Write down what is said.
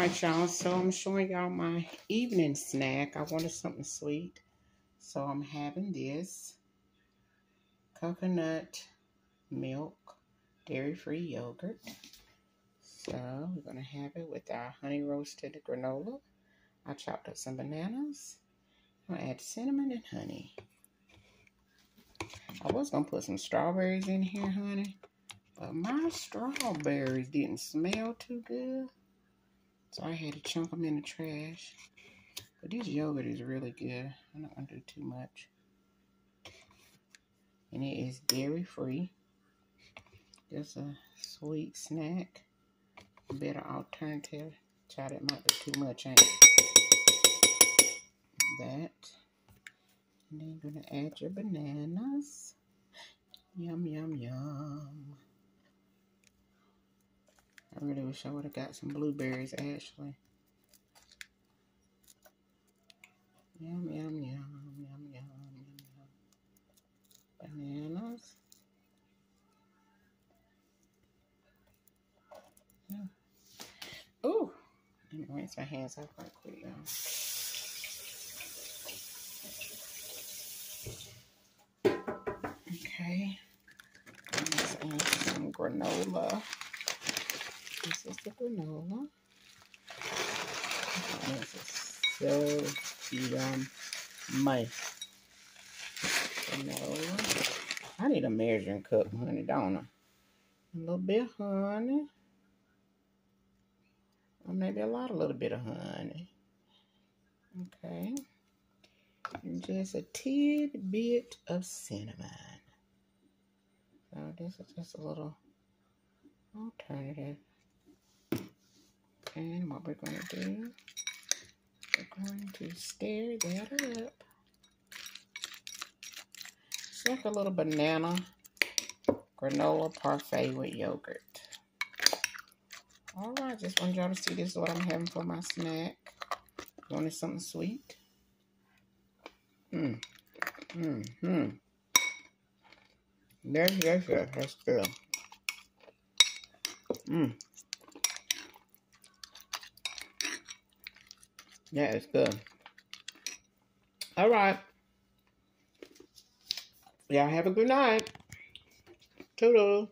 Alright, y'all, so I'm showing y'all my evening snack. I wanted something sweet, so I'm having this coconut milk dairy-free yogurt. So we're going to have it with our honey roasted granola. I chopped up some bananas. I'm going to add cinnamon and honey. I was going to put some strawberries in here, honey, but my strawberries didn't smell too good, so I had to chunk them in the trash. But this yogurt is really good. I'm not going to do too much. And it is dairy-free. Just a sweet snack. A better alternative. Child, that might be too much, ain't it? That. And then you're going to add your bananas. Yum, yum, yum. I really wish I would have got some blueberries, actually. Yum, yum, yum, yum, yum, yum. Bananas. Ooh. Let me rinse my hands off right quick, y'all. Okay. Let's add some granola. This is the granola. This is so yummy. Granola. I need a measuring cup, honey, don't I? A little bit of honey. Or maybe a little bit of honey. Okay. And just a tidbit of cinnamon. So this is just a little alternative. And what we're going to do, we're going to stir that up. It's like a little banana granola parfait with yogurt. Alright, just wanted y'all to see this is what I'm having for my snack. Wanted something sweet. That's good. That is good. Alright. Y'all have a good night. Toodle.